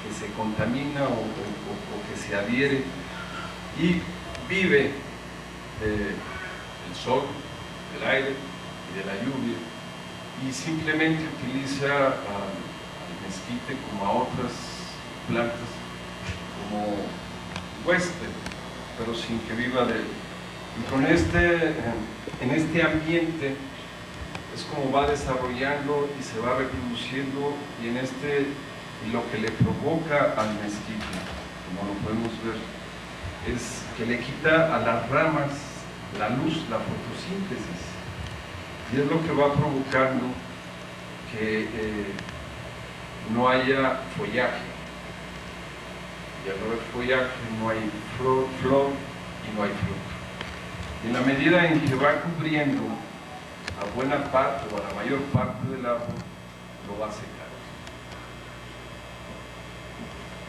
que se contamina o que se adhiere y vive del sol, del aire y de la lluvia, y simplemente utiliza al mezquite como a otras plantas como huésped, pero sin que viva de él. Y en este ambiente es como va desarrollando y se va reproduciendo, y lo que le provoca al mezquite, como lo podemos ver, es que le quita a las ramas la luz, la fotosíntesis, y es lo que va provocando que no haya follaje, y al no haber follaje no hay flor y no hay fruto. Y en la medida en que va cubriendo a buena parte o a la mayor parte del árbol, lo va a secar.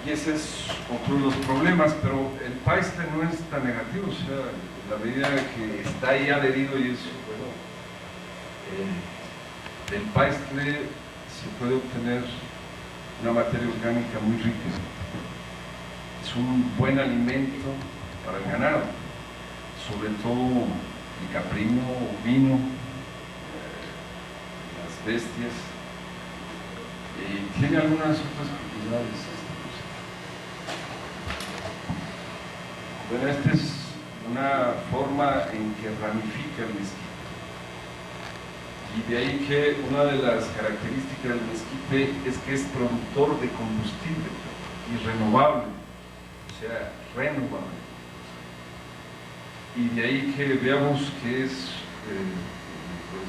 Y ese es otro de los problemas, pero el paistre no es tan negativo, o sea, en la medida que está ahí adherido y eso, bueno, del paistre se puede obtener una materia orgánica muy rica. Es un buen alimento para el ganado, sobre todo el caprino, ovino, las bestias, y tiene algunas otras propiedades. Bueno, esta es una forma en que ramifica el mezquite, y de ahí que una de las características del mezquite es que es productor de combustible y renovable, o sea, renovable. Y de ahí que veamos que es, de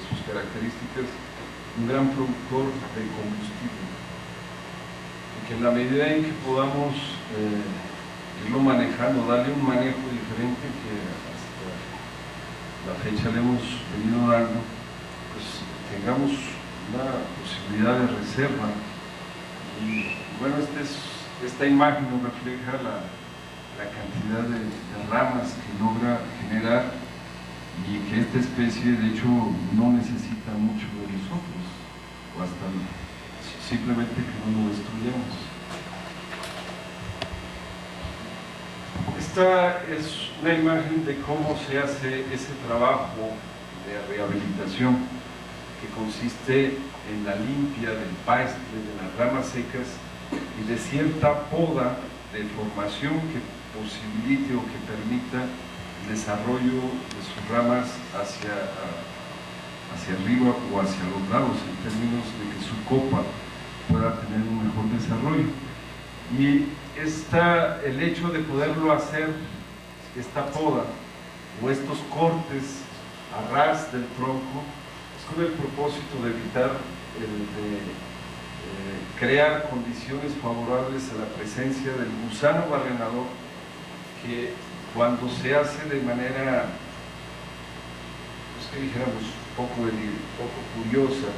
sus características, un gran productor de combustible, y que en la medida en que podamos irlo manejando, darle un manejo diferente que hasta la fecha le hemos venido dando, pues tengamos una posibilidad de reserva. Y bueno, esta imagen nos refleja la cantidad de ramas que logra generar, y que esta especie de hecho no necesita mucho de nosotros, o hasta simplemente que no lo destruyamos. Esta es una imagen de cómo se hace ese trabajo de rehabilitación, que consiste en la limpia del paistre, de las ramas secas y de cierta poda de formación que posibilite o que permita el desarrollo de sus ramas hacia arriba o hacia los lados, en términos de que su copa pueda tener un mejor desarrollo. Y el hecho de poderlo hacer, esta poda o estos cortes a ras del tronco, es con el propósito de evitar crear condiciones favorables a la presencia del gusano barrenador, que cuando se hace de manera, pues que dijéramos, poco curiosa,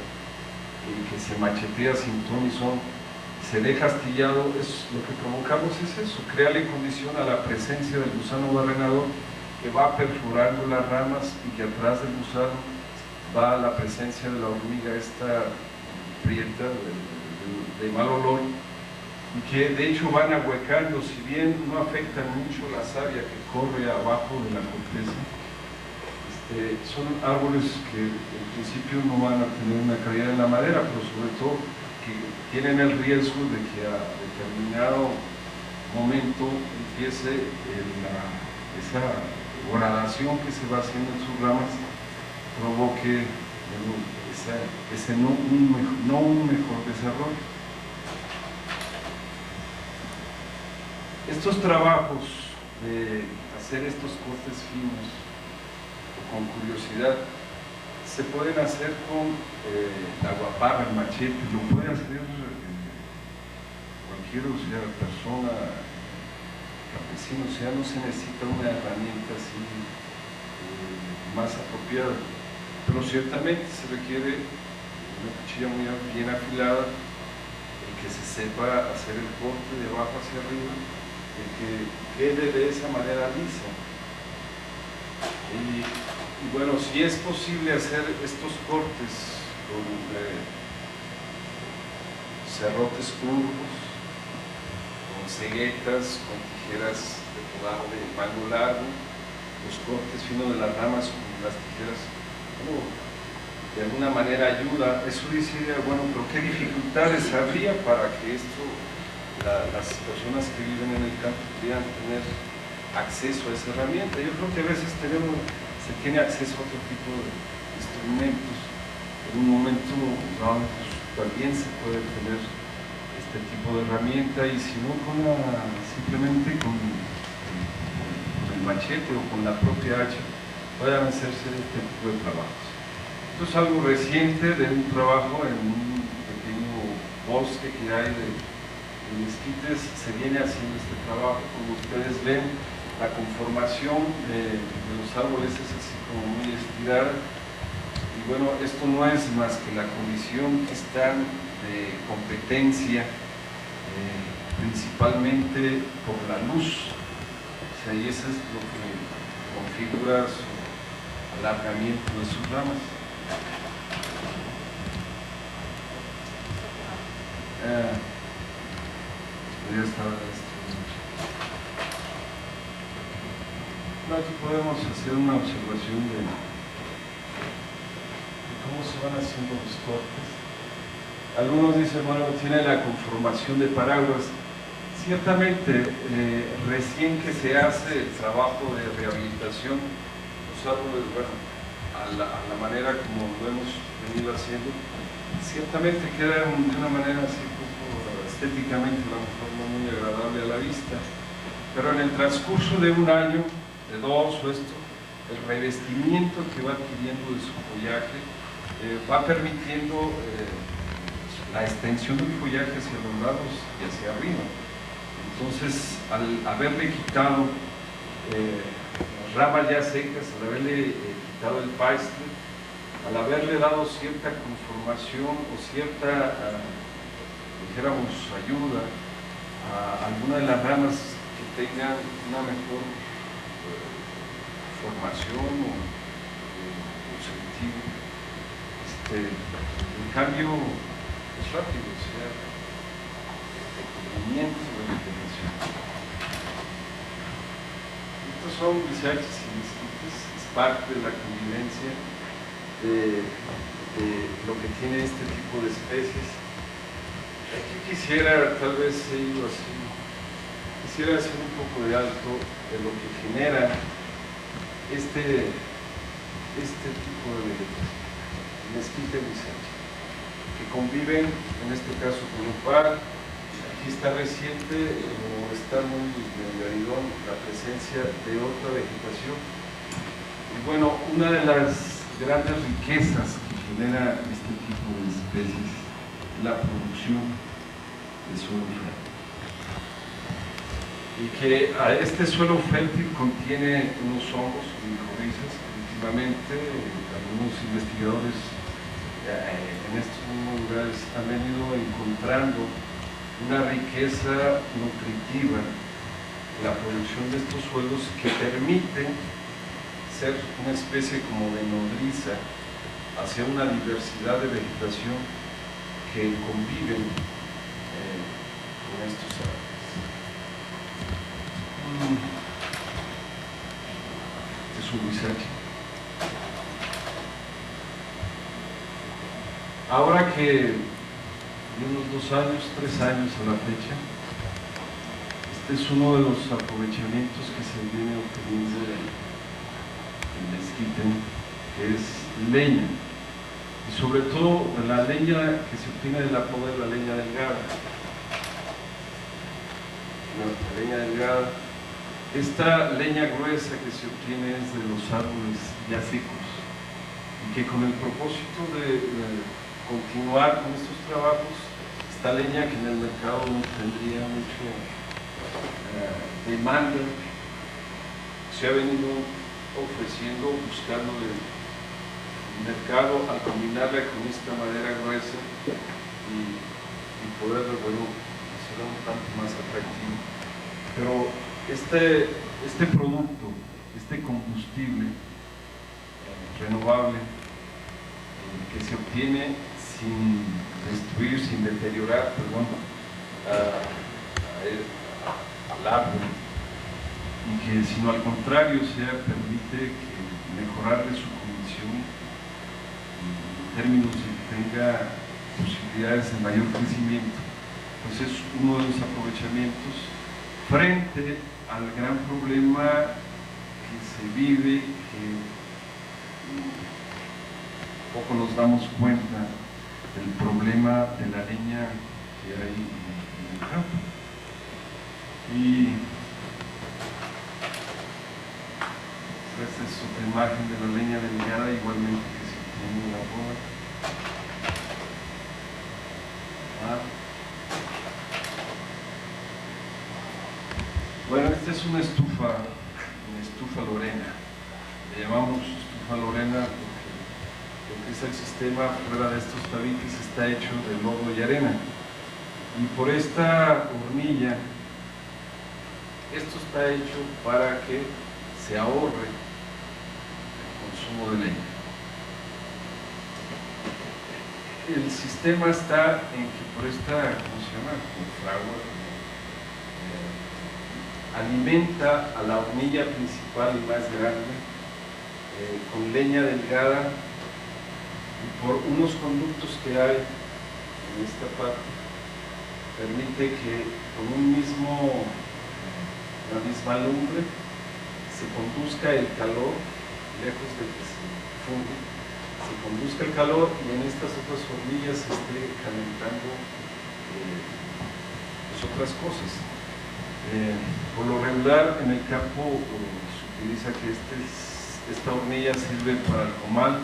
y que se machetea sin ton y son, se deja astillado, lo que provocamos es eso, crearle condición a la presencia del gusano barrenador, que va perforando las ramas, y que atrás del gusano va la presencia de la hormiga esta prieta, de mal olor, y que de hecho van ahuecando, si bien no afectan mucho la savia que corre abajo de la corteza. Son árboles que en principio no van a tener una caída en la madera, pero sobre todo que tienen el riesgo de que a determinado momento empiece esa gradación que se va haciendo en sus ramas, provoque no un mejor desarrollo. Estos trabajos de hacer estos cortes finos con curiosidad se pueden hacer con la guaparra, el machete, lo puede hacer cualquier persona, campesino, no se necesita una herramienta así más apropiada, pero ciertamente se requiere una cuchilla muy bien afilada, el que se sepa hacer el corte de abajo hacia arriba, el que quede de esa manera lisa. Y bueno, si es posible hacer estos cortes con serrotes curvos, ceguetas con tijeras de podar de mango largo, los cortes finos de las ramas con las tijeras, bueno, de alguna manera ayuda. Eso dice, bueno, pero ¿qué dificultades habría para que esto, las personas que viven en el campo pudieran tener acceso a esa herramienta? Yo creo que a veces se tiene acceso a otro tipo de instrumentos. En un momento dado, pues, también se puede tener este tipo de herramienta, y si no, simplemente con el machete o con la propia hacha puedan hacerse este tipo de trabajos. Esto es algo reciente de un trabajo en un pequeño bosque que hay de mezquites. Se viene haciendo este trabajo. Como ustedes ven, la conformación de los árboles es así como muy estirada, y bueno, esto no es más que la condición que está de competencia, principalmente por la luz, o sea, y eso es lo que configura su alargamiento de sus ramas. Aquí podemos hacer una observación de cómo se van haciendo los cortes. Algunos dicen, bueno, tiene la conformación de parábolas. Ciertamente, recién que se hace el trabajo de rehabilitación, los árboles, bueno, a la manera como lo hemos venido haciendo, ciertamente quedan de una manera así poco estéticamente, a lo mejor no muy agradable a la vista, pero en el transcurso de un año, de dos o esto, el revestimiento que va adquiriendo de su follaje va permitiendo la extensión del follaje hacia los lados y hacia arriba. Entonces, al haberle quitado las ramas ya secas, al haberle quitado el paistre, al haberle dado cierta conformación o cierta, dijéramos, ayuda a alguna de las ramas que tengan una mejor formación o sentido, el cambio es rápido, o sea, el cubrimiento de la vegetación. Estos son grisáceas y mezquites, es parte de la convivencia de lo que tiene este tipo de especies. Aquí quisiera, tal vez he ido así, quisiera hacer un poco de alto de lo que genera este tipo de vegetación, mezquite grisácea, que conviven, en este caso con un par. Aquí está reciente, o está muy medio la presencia de otra vegetación. Y bueno, una de las grandes riquezas que genera este tipo de especies es la producción de suelo fértil. Y que a este suelo fértil contiene unos hongos, micorrizas, que últimamente algunos investigadores en estos mismos lugares han venido encontrando una riqueza nutritiva en la producción de estos suelos que permiten ser una especie como de nodriza hacia una diversidad de vegetación que conviven con estos árboles. Este es un grisáceo. Ahora que de unos 2 años, 3 años a la fecha, este es uno de los aprovechamientos que se viene obteniendo del mezquite, que es leña, y sobre todo la leña que se obtiene de la poda es la leña delgada. La leña delgada, esta leña gruesa que se obtiene es de los árboles ya secos, y que con el propósito de continuar con estos trabajos, esta leña que en el mercado no tendría mucha demanda, se ha venido ofreciendo, buscando el mercado al combinarla con esta madera gruesa y poder, bueno, hacerlo un tanto más atractivo. Pero este producto, este combustible renovable que se obtiene sin destruir, sin deteriorar, pues bueno, árbol, y que sino al contrario permite mejorarle su condición en términos de que tenga posibilidades de mayor crecimiento. Pues es uno de los aprovechamientos frente al gran problema que se vive, que poco nos damos cuenta del problema de la leña que hay en el campo. Y esta es otra imagen de la leña delgada, igualmente que se obtiene en la boda. Bueno, esta es una estufa Lorena. Le llamamos estufa Lorena porque lo que es el sistema fuera de estos tabiques está hecho de lodo y arena. Y por esta hornilla, esto está hecho para que se ahorre el consumo de leña. El sistema está en que por esta, ¿cómo se llama? Como fragua, alimenta a la hornilla principal y más grande con leña delgada, y por unos conductos que hay en esta parte permite que con una misma lumbre se conduzca el calor, lejos de que se funde, se conduzca el calor y en estas otras hornillas se esté calentando pues otras cosas. Por lo regular en el campo se utiliza que esta hornilla sirve para el comal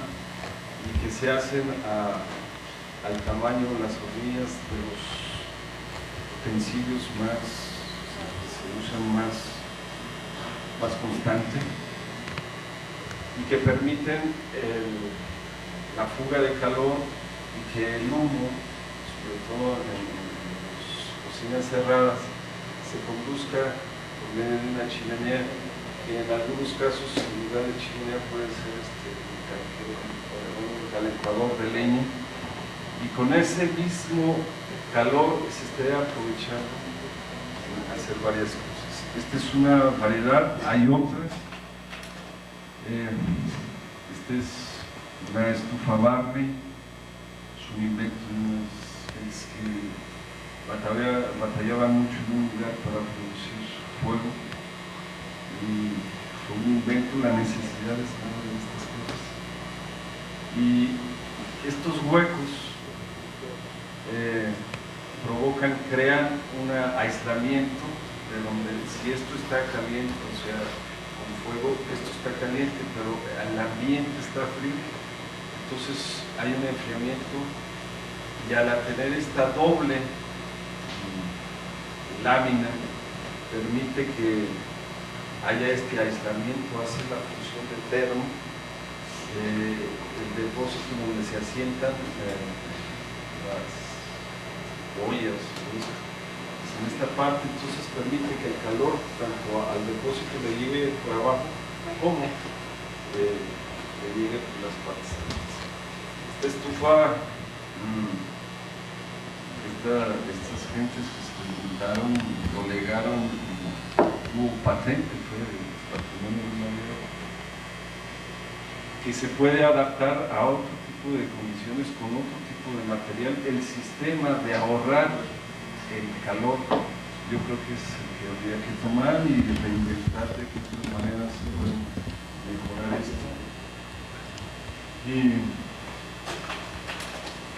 y que se hacen al tamaño de las hornillas de los utensilios se usan más constante y que permiten la fuga de calor y que el humo, sobre todo en las cocinas cerradas, se conduzca por medio de una chimenea, que en algunos casos en lugar de chimenea puede ser un calentador de leña, y con ese mismo calor se esté aprovechando en hacer varias cosas. Esta es una variedad, hay otras. Esta es una estufa Barney, es un invento de unas gentes que batallaban mucho en un lugar para producir fuego, y fue un invento, la necesidad de estas cosas. Y estos huecos crean un aislamiento de donde si esto está caliente, o sea, con fuego, esto está caliente, pero el ambiente está frío, entonces hay un enfriamiento, y al tener esta doble lámina permite que haya este aislamiento, hace la función de termo, el depósito donde se asientan las ollas, en esta parte, entonces permite que el calor tanto al depósito le llegue por abajo como le llegue por las partes. Esta estufa, estas gentes que se inventaron, lo legaron, hubo patente, fue el patrimonio de una manera que se puede adaptar a otro tipo de condiciones con otro tipo de material. El sistema de ahorrar el calor, yo creo que es el que habría que tomar y reinventar de qué otras maneras se pueden mejorar esto. Y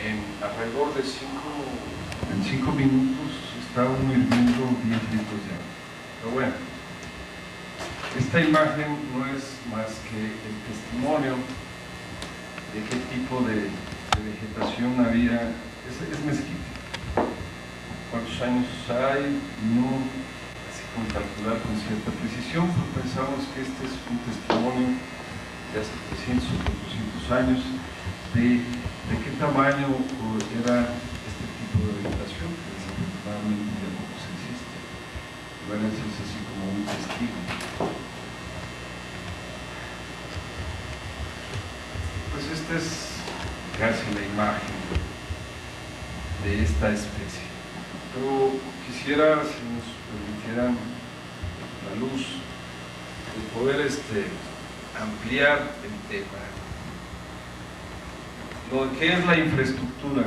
en alrededor de 5 minutos está uno hirviendo 10 litros de agua. Pero bueno, esta imagen no es más que el testimonio de qué tipo de vegetación había. Es mezquite. ¿Cuántos años hay? No así como calcular con cierta precisión, pero pensamos que este es un testimonio de hace 300 o 400 años de qué tamaño era este tipo de vegetación, que desafortunadamente ya poco se existe. Bueno, eso es así como un testigo. Pues esta es casi la imagen de esta especie. Pero quisiera, si nos permitieran, la luz, de poder ampliar el tema. Lo que es la infraestructura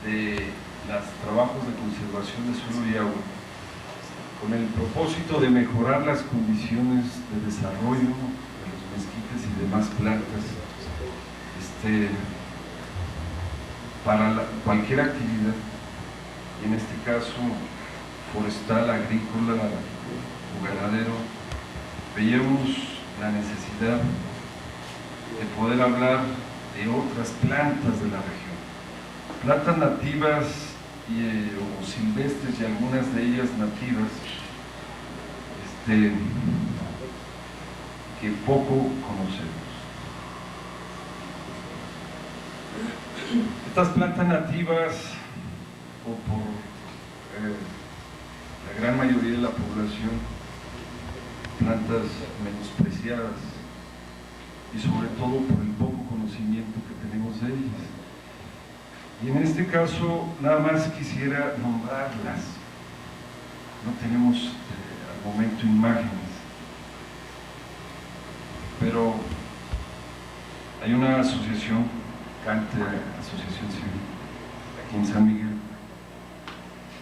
de los trabajos de conservación de suelo y agua, con el propósito de mejorar las condiciones de desarrollo de los mezquites y demás plantas, para cualquier actividad, y en este caso forestal, agrícola o ganadero, veíamos la necesidad de poder hablar de otras plantas de la región, plantas nativas o silvestres, y algunas de ellas nativas, que poco conocemos. Estas plantas nativas, o por la gran mayoría de la población, plantas menospreciadas, y sobre todo por el poco conocimiento que tenemos de ellas. Y en este caso, nada más quisiera nombrarlas. No tenemos al momento imágenes, pero hay una asociación, CANTE, Asociación Civil, aquí en San Miguel,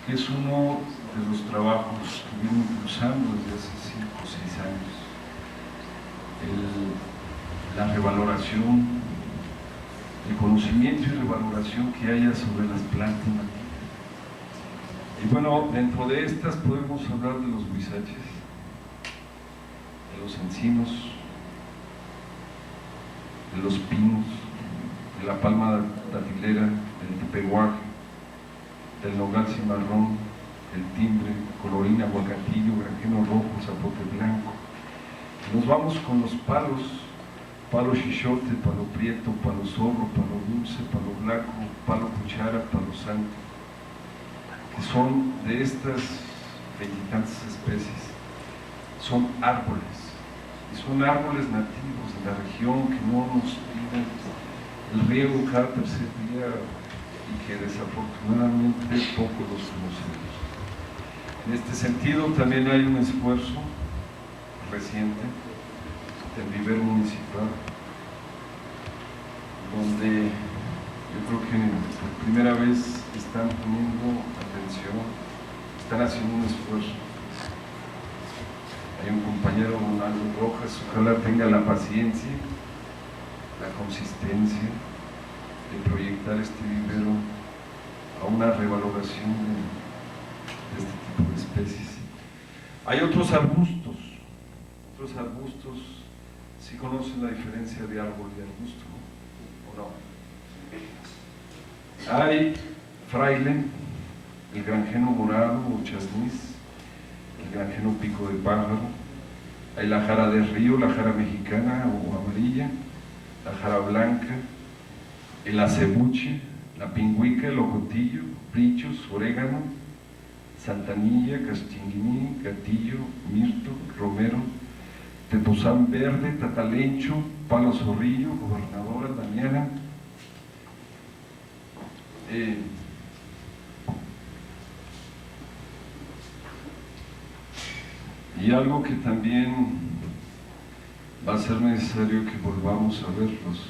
que es uno de los trabajos que viene impulsando desde hace 5 o 6 años, la revaloración, el conocimiento y revaloración que haya sobre las plantas nativas. Y bueno, dentro de estas podemos hablar de los huizaches, de los encinos, de los pinos, de la palma datilera, del tepehuaje, del nogal cimarrón, del timbre, colorina, aguacatillo, granjeno rojo, zapote blanco. Y nos vamos con los palos: palo chichote, palo prieto, palo zorro, palo dulce, palo blanco, palo cuchara, palo santo, que son de estas 20 y tantas especies. Son árboles, y son árboles nativos de la región que no nos piden el riego cada tercer día y que desafortunadamente poco los conocemos. En este sentido también hay un esfuerzo reciente del vivero municipal, donde yo creo que por primera vez están poniendo atención, están haciendo un esfuerzo. Hay un compañero, Ronaldo Rojas, ojalá tenga la paciencia, la consistencia de proyectar este vivero a una revaloración de este tipo de especies. Hay otros arbustos. ¿Sí conocen la diferencia de árbol y arbusto, ¿o no? Hay fraile, el granjeno morado o chasniz, el granjeno pico de pájaro, hay la jara de río, la jara mexicana o amarilla, la jara blanca, el acebuche, la pingüica, el ocotillo, brichos, orégano, santanilla, castinguiní, gatillo, mirto, romero, tepozán verde, tatalencho, palo zorrillo, gobernadora, damiana, y algo que también va a ser necesario que volvamos a verlos: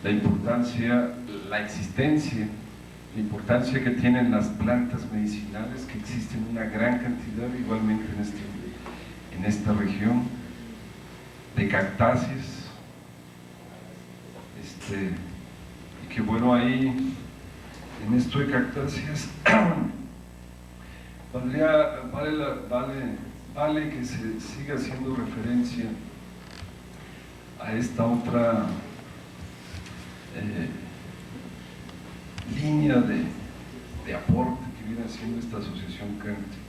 la importancia, la existencia, la importancia que tienen las plantas medicinales, que existen una gran cantidad igualmente en esta región, de cactáceas, y que bueno, ahí en esto de cactáceas vale que se siga haciendo referencia a esta otra línea de aporte que viene haciendo esta asociación CANTE.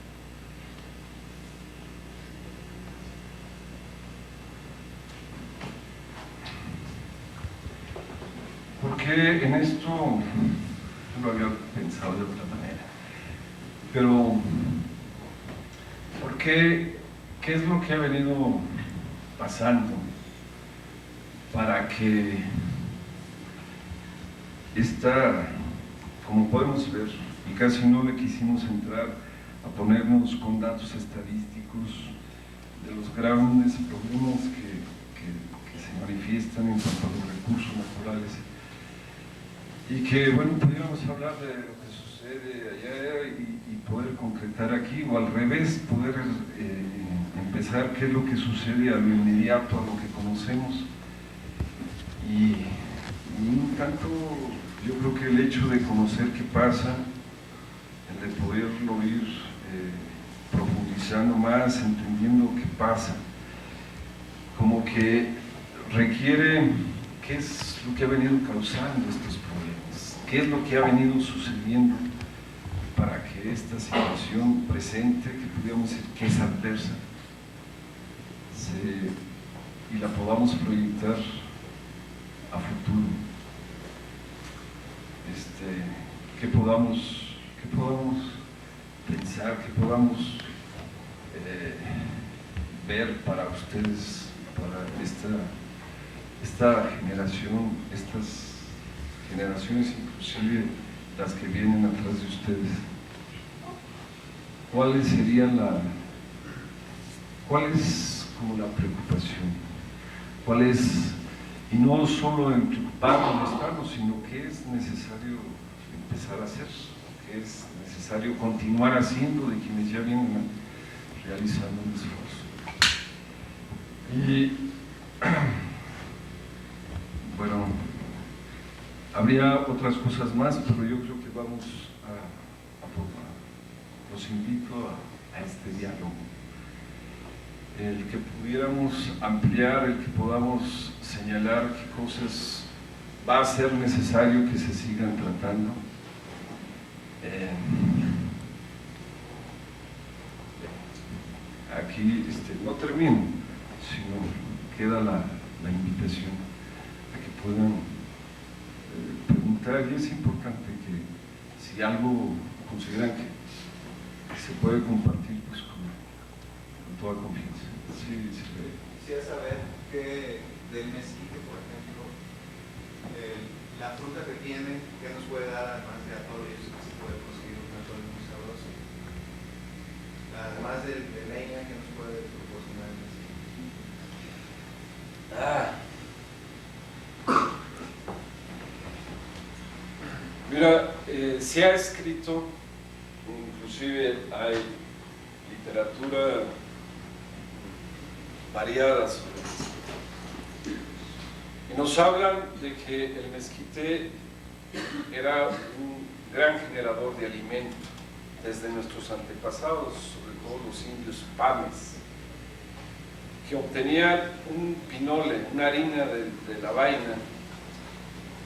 Porque en esto yo lo había pensado de otra manera, pero ¿por qué? ¿Qué es lo que ha venido pasando para que esta, como podemos ver, y casi no le quisimos entrar a ponernos con datos estadísticos los grandes problemas que se manifiestan en cuanto a los recursos naturales. Y que, bueno, pudiéramos hablar de lo que sucede allá y poder concretar aquí, o al revés, poder empezar qué es lo que sucede a lo inmediato, a lo que conocemos. Y un tanto, yo creo que el hecho de conocer qué pasa, el de poderlo ir profundizando más, entendiendo qué pasa, como que requiere qué es lo que ha venido causando estos problemas, qué es lo que ha venido sucediendo para que esta situación presente, que podríamos decir que es adversa, y la podamos proyectar a futuro, que podamos pensar, que podamos ver para ustedes, para esta generación, estas generaciones, inclusive las que vienen atrás de ustedes, cuál es como la preocupación, y no solo en preocuparnos, sino que es necesario empezar a hacer, que es necesario continuar haciendo de quienes ya vienen realizando un esfuerzo. Y bueno, habría otras cosas más, pero yo creo que vamos los invito a este diálogo, el que pudiéramos ampliar, el que podamos señalar qué cosas va a ser necesario que se sigan tratando. Aquí no termino, sino queda la invitación a que puedan preguntar, y es importante que si algo consideran que se puede compartir, pues con toda confianza. Sí. Quisiera saber que del mezquite, por ejemplo, la fruta que tiene, ¿qué nos puede dar además de atoles? Se puede conseguir un atole muy sabroso. Además de leña, ¿qué nos puede proporcionar el mezquite? Mira, se ha escrito, inclusive hay literatura variada sobre esto, y nos hablan de que el mezquite era un gran generador de alimento desde nuestros antepasados, sobre todo los indios pames, que obtenían un pinole, una harina de la vaina,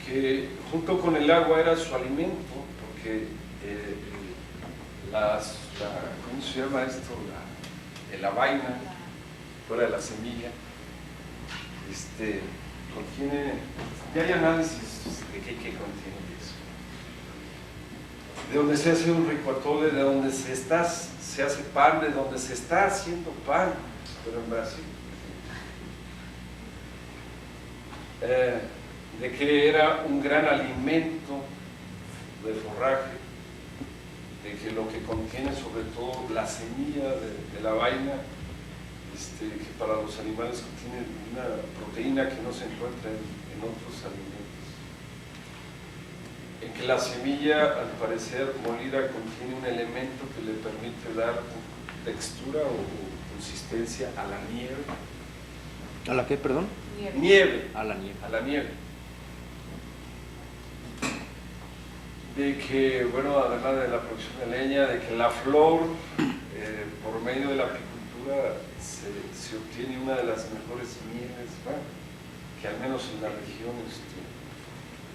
que junto con el agua era su alimento, porque ¿cómo se llama esto? La vaina, fuera de la semilla, contiene, ya hay análisis de qué contiene eso, de donde se hace un rico atole, de donde se hace pan, de donde se está haciendo pan, pero en Brasil, de que era un gran alimento de forraje, de que lo que contiene sobre todo la semilla de la vaina, que para los animales contiene una proteína que no se encuentra en otros alimentos, en que la semilla, al parecer molida, contiene un elemento que le permite dar textura o consistencia a la nieve. ¿A la qué, perdón? Nieve. A la nieve. A la nieve. De que, bueno, además de la producción de leña, de que la flor, por medio de la apicultura, se obtiene una de las mejores mieles, bueno, que al menos en la región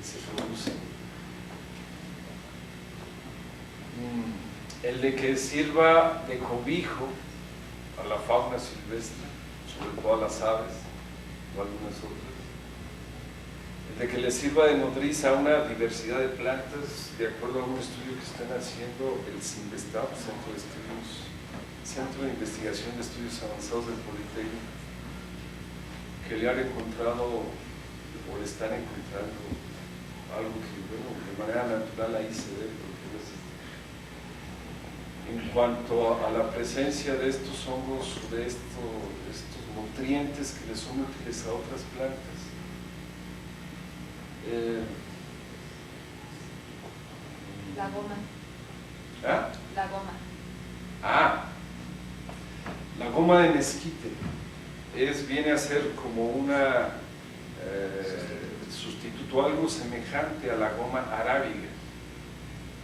se produce. El de que sirva de cobijo a la fauna silvestre, sobre todo a las aves o algunas otras. El de que le sirva de nodriz a una diversidad de plantas, de acuerdo a un estudio que están haciendo el CINVESTAP, Centro de Investigación de Estudios Avanzados del Politécnico, que le han encontrado o le están encontrando algo que, bueno, de manera natural ahí se ve, porque en cuanto a la presencia de estos hongos, de estos nutrientes que les son útiles a otras plantas. La goma. ¿Ah? La goma. Ah, la goma de mezquite viene a ser como una sustituto, algo semejante a la goma arábiga.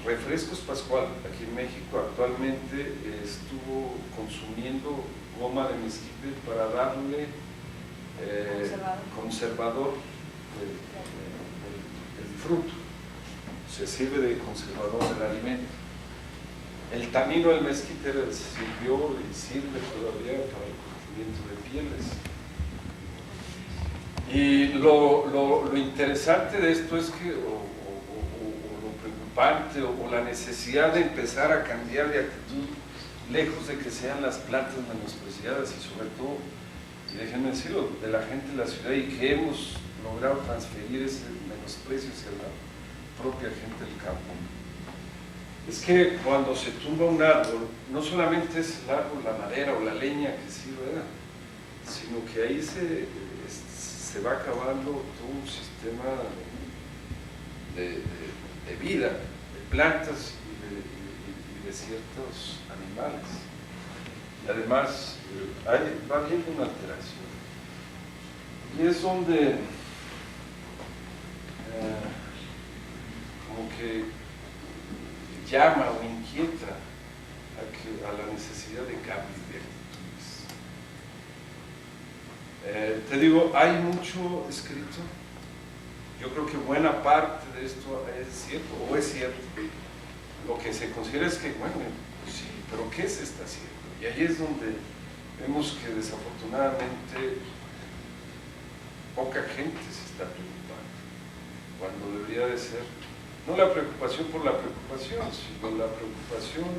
Refrescos Pascual, aquí en México, actualmente estuvo consumiendo goma de mezquite para darle conservador del fruto. Se sirve de conservador del alimento. El tanino del mezquite sirvió y sirve todavía para el cubrimiento de pieles. Y lo interesante de esto es que, o lo preocupante, o la necesidad de empezar a cambiar de actitud, lejos de que sean las plantas menospreciadas y sobre todo, y déjenme decirlo, de la gente de la ciudad, y que hemos logrado transferir ese menosprecio hacia la propia gente del campo. Es que cuando se tumba un árbol, no solamente es el árbol, la madera o la leña que sirve, sino que ahí se va acabando todo un sistema de vida, de plantas y de ciertos animales. Y además va habiendo una alteración. Y es donde como que llama o inquieta a la necesidad de cambio de actitudes. Te digo, hay mucho escrito. Yo creo que buena parte de esto es cierto, o es cierto. Lo que se considera es que, bueno, pues sí, pero ¿qué se está haciendo? Y ahí es donde vemos que desafortunadamente poca gente se está preocupando, cuando debería de ser no la preocupación por la preocupación, sino la preocupación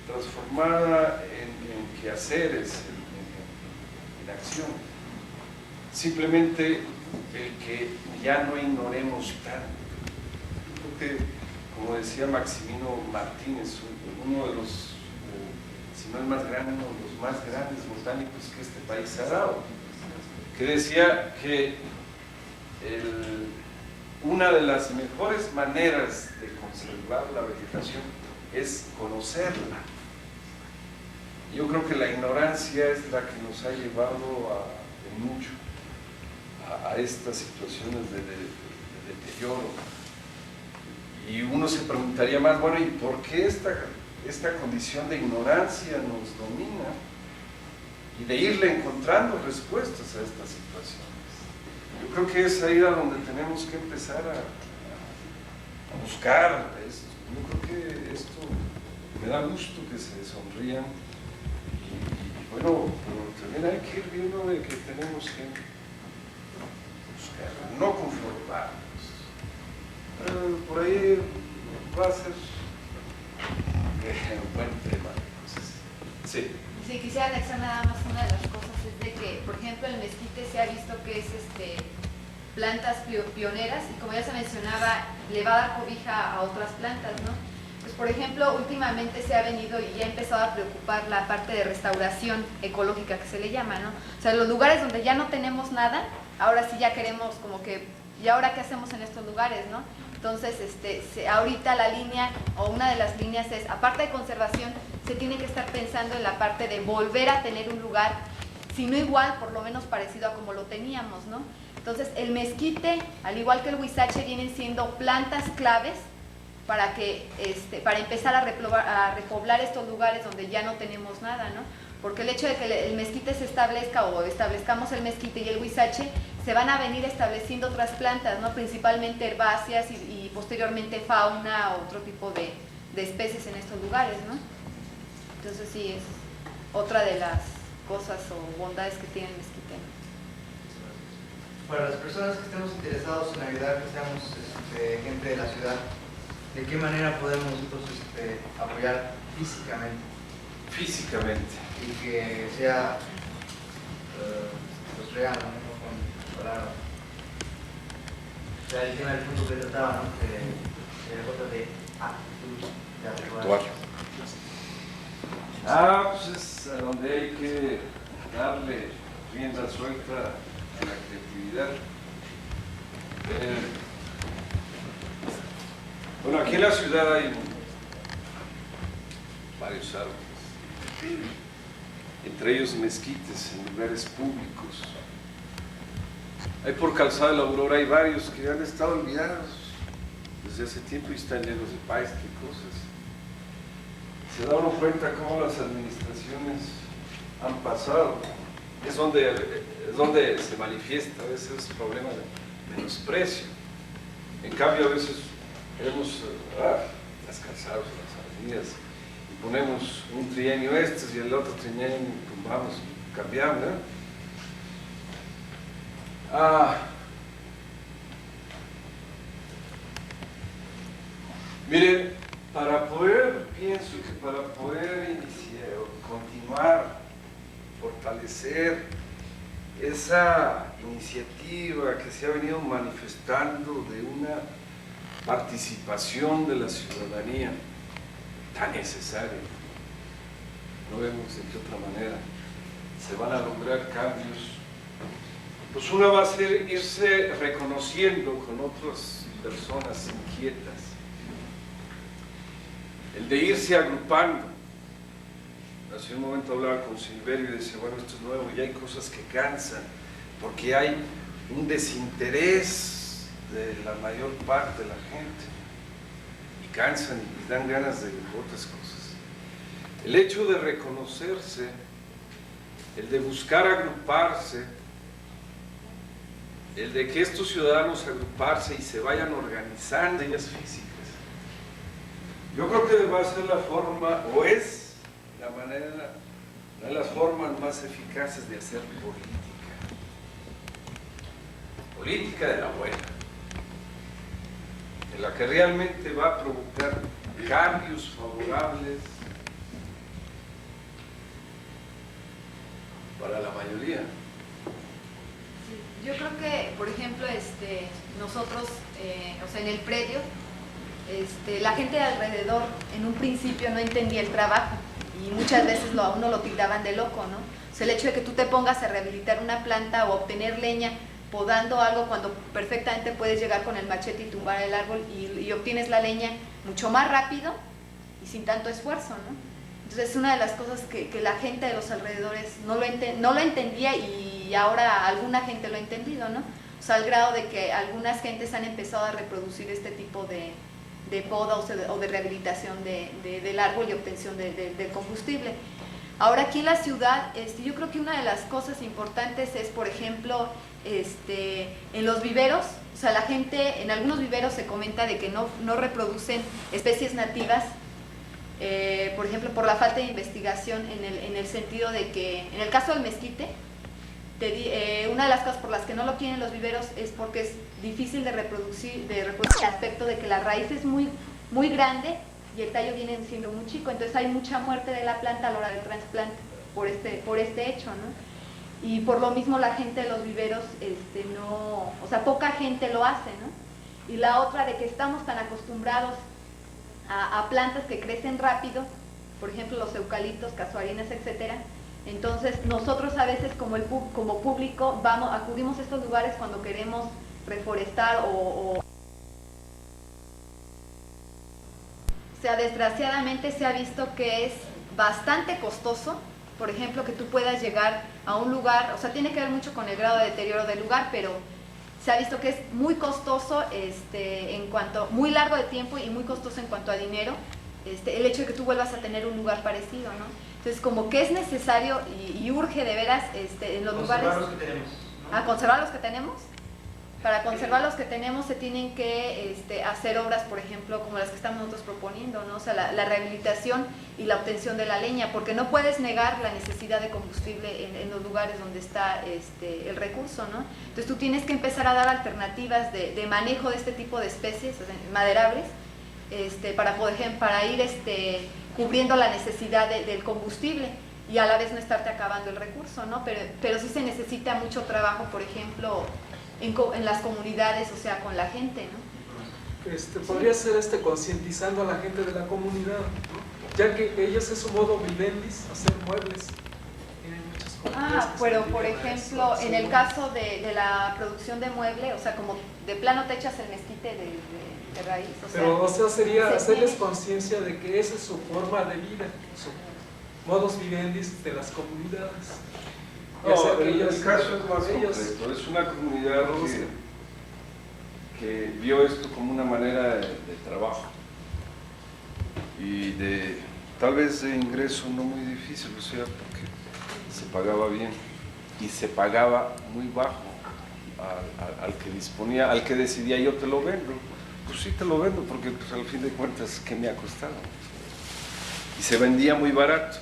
transformada en quehaceres, en acción. Simplemente el que ya no ignoremos tanto. Creo que, como decía Maximino Martínez, uno de los, si no el más grande, uno de los más grandes botánicos que este país ha dado, que decía que una de las mejores maneras de conservar la vegetación es conocerla. Yo creo que la ignorancia es la que nos ha llevado mucho a estas situaciones de deterioro. Y uno se preguntaría más, bueno, ¿y por qué esta condición de ignorancia nos domina? Y de irle encontrando respuestas a estas situaciones. Yo creo que es ahí a donde tenemos que empezar a buscar esto. Yo creo que esto me da gusto que se sonrían y bueno, pero también hay que ir viendo de que tenemos que buscar, no conformarnos. Por ahí va a ser un buen tema. Entonces, sí. Si quisiera anexar nada más una de las cosas es de que, por ejemplo, el mezquite se ha visto que es plantas pioneras y como ya se mencionaba, le va a dar cobija a otras plantas, ¿no? Pues por ejemplo, últimamente se ha venido y ya ha empezado a preocupar la parte de restauración ecológica que se le llama, ¿no? O sea, los lugares donde ya no tenemos nada, ahora sí ya queremos como que, ¿y ahora qué hacemos en estos lugares, no? Entonces, ahorita la línea, o una de las líneas es, aparte de conservación, se tiene que estar pensando en la parte de volver a tener un lugar, si no igual, por lo menos parecido a como lo teníamos, ¿no? Entonces, el mezquite, al igual que el huizache, vienen siendo plantas claves para empezar a repoblar estos lugares donde ya no tenemos nada, ¿no? Porque el hecho de que el mezquite se establezca o establezcamos el mezquite y el huizache, se van a venir estableciendo otras plantas, ¿no? Principalmente herbáceas y posteriormente fauna o otro tipo de especies en estos lugares, ¿no? Entonces sí, es otra de las cosas o bondades que tiene el mezquite. Para las personas que estemos interesados en ayudar, que seamos gente de la ciudad, ¿de qué manera podemos nosotros apoyar físicamente? Físicamente. Y que sea pues real, ¿no? Con palabras. O sea, el tema del punto que trataba, ¿no? De la cosa de actitud, de actuar. Pues es a donde hay que darle rienda suelta a la creatividad. Bueno, aquí en la ciudad hay varios árboles, entre ellos mezquites en lugares públicos. Hay por Calzada de la Aurora, hay varios que han estado olvidados desde hace tiempo y están llenos de paistes y cosas. Se da uno cuenta cómo las administraciones han pasado. Es donde se manifiesta a veces el problema de menosprecio. En cambio, a veces queremos las calzadas, las avenidas, y ponemos un trienio y el otro trienio tumbamos y cambiamos, ¿no? Miren, pienso que para poder iniciar o continuar, fortalecer esa iniciativa que se ha venido manifestando de una participación de la ciudadanía tan necesaria, no vemos de qué otra manera se van a lograr cambios. Pues una va a ser irse reconociendo con otras personas inquietas, el de irse agrupando. Hace un momento hablaba con Silverio y decía, bueno, esto es nuevo y hay cosas que cansan, porque hay un desinterés de la mayor parte de la gente, y cansan y dan ganas de otras cosas. El hecho de reconocerse, el de buscar agruparse, el de que estos ciudadanos agruparse y se vayan organizando ellas físicas, yo creo que va a ser la forma, o es la manera, una de las formas más eficaces de hacer política de la buena, en la que realmente va a provocar cambios favorables para la mayoría. Yo creo que, por ejemplo, nosotros, o sea, en el predio, la gente de alrededor en un principio no entendía el trabajo y muchas veces a uno lo tildaban de loco, ¿no? O sea, el hecho de que tú te pongas a rehabilitar una planta o obtener leña podando algo cuando perfectamente puedes llegar con el machete y tumbar el árbol y obtienes la leña mucho más rápido y sin tanto esfuerzo, ¿no? Entonces es una de las cosas que la gente de los alrededores no lo entendía y ahora alguna gente lo ha entendido, ¿no? O sea, al grado de que algunas gentes han empezado a reproducir este tipo de poda o de rehabilitación del árbol y obtención del combustible. Ahora aquí en la ciudad, yo creo que una de las cosas importantes es, por ejemplo, en los viveros, o sea, la gente, en algunos viveros se comenta de que no reproducen especies nativas, por ejemplo, por la falta de investigación en el sentido de que, en el caso del mezquite, una de las cosas por las que no lo tienen los viveros es porque es difícil de reproducir el aspecto de que la raíz es muy, muy grande y el tallo viene siendo muy chico, entonces hay mucha muerte de la planta a la hora del trasplante por este hecho, ¿no? Y por lo mismo la gente de los viveros, o sea, poca gente lo hace, ¿no? Y la otra de que estamos tan acostumbrados a plantas que crecen rápido, por ejemplo los eucaliptos, casuarinas, etcétera. Entonces nosotros a veces como público acudimos a estos lugares cuando queremos reforestar o sea, desgraciadamente se ha visto que es bastante costoso, por ejemplo, que tú puedas llegar a un lugar, o sea, tiene que ver mucho con el grado de deterioro del lugar, pero se ha visto que es muy costoso, muy largo de tiempo y muy costoso en cuanto a dinero, el hecho de que tú vuelvas a tener un lugar parecido, ¿no? Entonces, como que es necesario y urge de veras en los lugares... Conservar los que tenemos, ¿no? Conservar los que tenemos. Para conservar los que tenemos se tienen que hacer obras, por ejemplo, como las que estamos nosotros proponiendo, ¿no? O sea, la rehabilitación y la obtención de la leña, porque no puedes negar la necesidad de combustible en los lugares donde está el recurso, ¿no? Entonces tú tienes que empezar a dar alternativas de manejo de este tipo de especies, o sea, maderables, para ir cubriendo la necesidad del combustible y a la vez no estarte acabando el recurso, ¿no? Pero sí se necesita mucho trabajo, por ejemplo, en las comunidades, o sea, con la gente, ¿no? Podría ser concientizando a la gente de la comunidad, ¿no? ya que ellos es su modo vivendis, hacer muebles. Tienen muchas compañías que se pero dedican por a ejemplo, eso, en hacer el caso de la producción de mueble, o sea, como de plano te echas el mezquite de raíz, o sea, pero, o sea, sería se hacerles tiene- conciencia de que esa es su forma de vida, su modus vivendis de las comunidades. Y hacer No, que el ellos- caso es más ellos- completo. Es una comunidad producen. que vio esto como una manera de trabajo y de tal vez de ingreso no muy difícil, o sea, porque se pagaba bien y se pagaba muy bajo al que disponía, al que decidía yo te lo vendo. Pues sí te lo vendo porque pues, al fin de cuentas, ¿qué me ha costado? Y se vendía muy barato.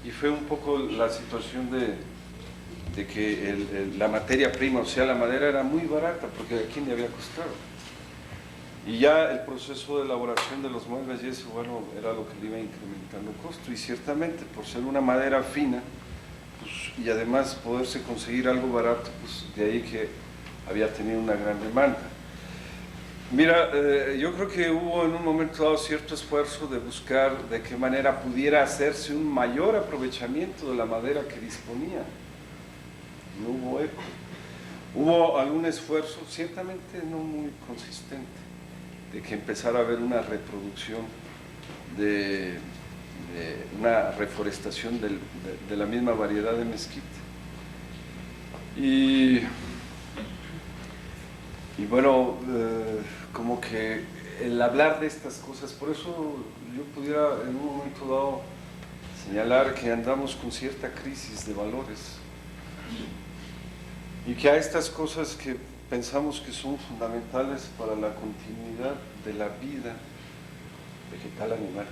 Y fue un poco la situación de que la materia prima, o sea, la madera era muy barata, porque ¿a quién le había costado? Y ya el proceso de elaboración de los muebles y eso, bueno, era lo que le iba incrementando costo. Y ciertamente, por ser una madera fina, pues, y además poderse conseguir algo barato, pues de ahí que había tenido una gran demanda. Mira, yo creo que hubo en un momento dado cierto esfuerzo de buscar de qué manera pudiera hacerse un mayor aprovechamiento de la madera que disponía. No hubo eco. Hubo algún esfuerzo, ciertamente no muy consistente, de que empezara a haber una reproducción de una reforestación de la misma variedad de mezquite. Y bueno, como que el hablar de estas cosas, por eso yo pudiera en un momento dado señalar que andamos con cierta crisis de valores y que a estas cosas que pensamos que son fundamentales para la continuidad de la vida vegetal animal,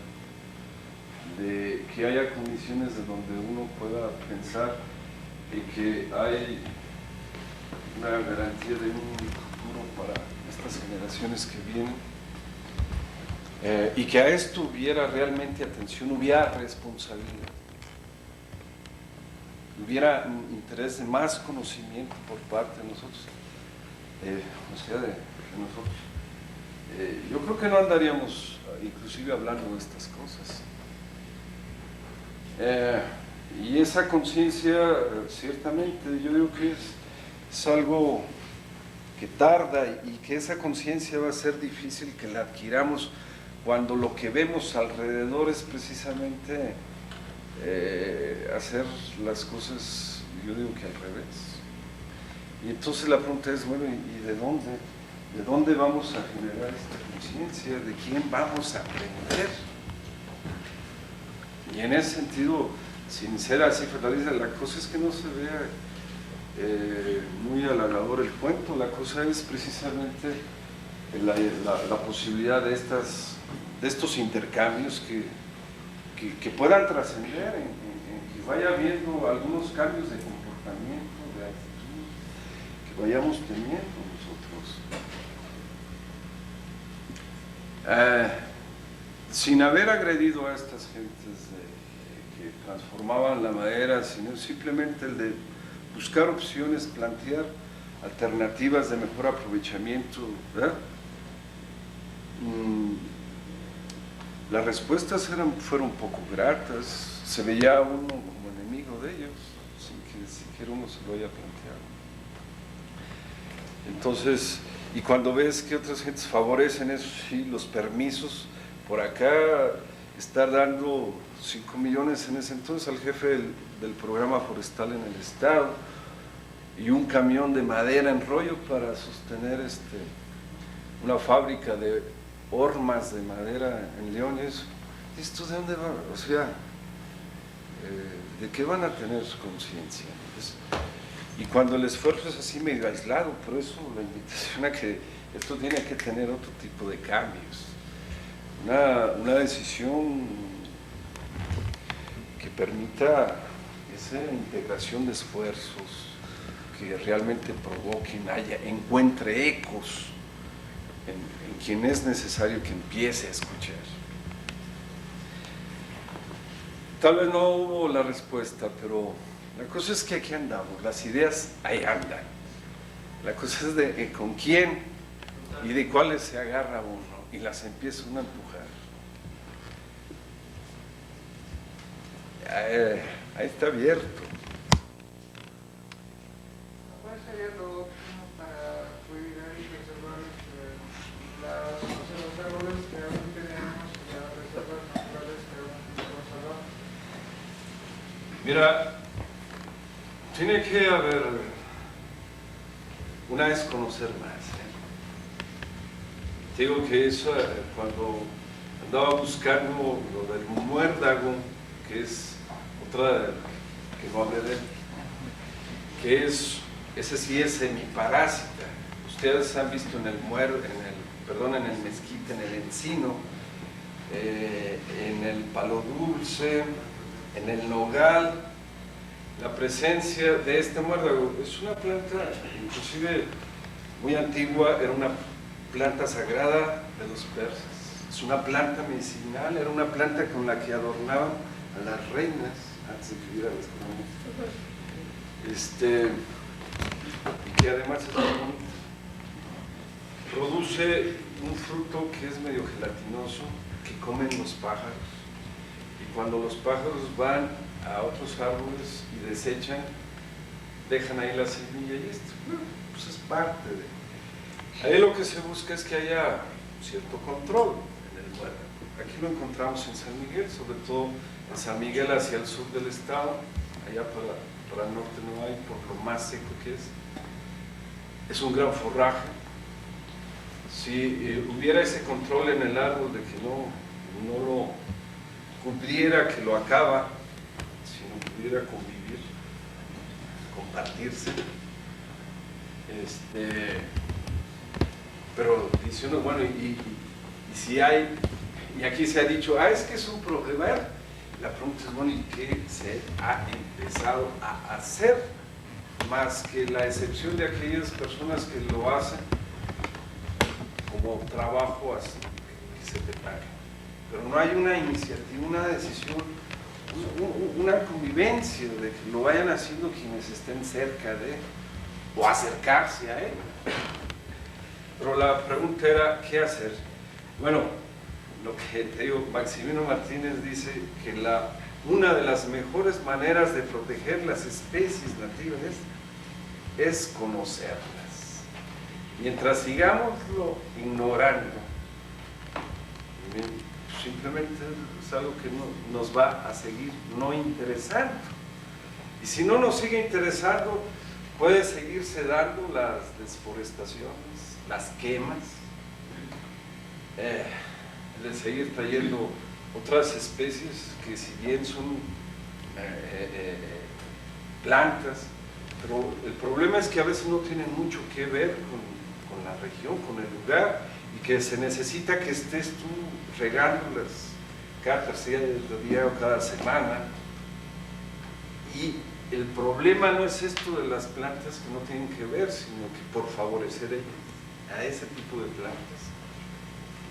de que haya condiciones de donde uno pueda pensar en que hay una garantía de un futuro para estas generaciones que vienen, y que a esto hubiera realmente atención, hubiera responsabilidad, hubiera un interés de más conocimiento por parte de nosotros, o sea, de nosotros. Yo creo que no andaríamos inclusive hablando de estas cosas. Y esa conciencia, ciertamente, yo digo que es algo que tarda y que esa conciencia va a ser difícil que la adquiramos cuando lo que vemos alrededor es precisamente hacer las cosas, yo digo que al revés. Y entonces la pregunta es, bueno, ¿y de dónde? ¿De dónde vamos a generar esta conciencia? ¿De quién vamos a aprender? Y en ese sentido, sin ser así fatalista, la cosa es que no se vea muy halagador el cuento, la cosa es precisamente la posibilidad de estos intercambios que puedan trascender, en que vaya habiendo algunos cambios de comportamiento, de actitud, que vayamos teniendo nosotros. Sin haber agredido a estas gentes que transformaban la madera, sino simplemente el de buscar opciones, plantear alternativas de mejor aprovechamiento, ¿verdad? Las respuestas fueron poco gratas, se veía a uno como enemigo de ellos, sin que siquiera uno se lo haya planteado. Entonces, y cuando ves que otras gentes favorecen eso, sí, los permisos, por acá estar dando 5 millones en ese entonces al jefe del programa forestal en el estado y un camión de madera en rollo para sostener una fábrica de hormas de madera en León. ¿Esto de dónde va? O sea, ¿de qué van a tener conciencia? Y cuando el esfuerzo es así medio aislado, por eso la invitación a que esto tiene que tener otro tipo de cambios. Una decisión que permita esa integración de esfuerzos, que realmente provoquen, encuentre ecos en quien es necesario que empiece a escuchar. Tal vez no hubo la respuesta, pero la cosa es que aquí andamos, las ideas ahí andan. La cosa es de con quién y de cuáles se agarra uno y las empieza uno a empujar. Ahí está abierto. ¿Cuál sería lo óptimo para cuidar y preservar los árboles que aún tenemos y las reservas naturales que aún conservamos? Mira, tiene que haber, una es conocer más. Te digo que eso, cuando andaba buscando lo del muérdago, que es otra que no hablé de él, que es, ese sí es semiparásita. Ustedes han visto en el en el mezquite, en el encino, en el palo dulce, en el nogal, la presencia de este muérdago. Es una planta, inclusive muy antigua, era una planta sagrada de los persas. Es una planta medicinal, era una planta con la que adornaban a las reinas antes de que hubiera las coronas. Y que además es muy bonito. Produce un fruto que es medio gelatinoso, que comen los pájaros. Y cuando los pájaros van a otros árboles y desechan, dejan ahí la semilla y esto, pues es parte de... Ahí lo que se busca es que haya cierto control en el muérdago. Aquí lo encontramos en San Miguel, sobre todo en San Miguel hacia el sur del estado, allá para el norte no hay, por lo más seco que es. Es un gran forraje. Si hubiera ese control en el árbol de que no lo cumpliera, que lo acaba, sino pudiera convivir, compartirse, pero diciendo, bueno, y si hay, y aquí se ha dicho, es que es un problema, la pregunta es, bueno, ¿y qué se ha empezado a hacer? Más que la excepción de aquellas personas que lo hacen como trabajo así, que se te pague. Pero no hay una iniciativa, una decisión, una convivencia de que lo vayan haciendo quienes estén cerca de, o acercarse a él. Pero la pregunta era, ¿qué hacer? Bueno, lo que te digo, Maximino Martínez dice que una de las mejores maneras de proteger las especies nativas es conocerlas. Mientras sigámoslo ignorando, simplemente es algo que nos va a seguir no interesando. Y si no nos sigue interesando, puede seguirse dando las desforestaciones, las quemas, de seguir trayendo otras especies que si bien son plantas, pero el problema es que a veces no tienen mucho que ver con la región, con el lugar, y que se necesita que estés tú regándolas cada tercer día o cada semana. Y el problema no es esto de las plantas que no tienen que ver, sino que por favorecer a ese tipo de plantas,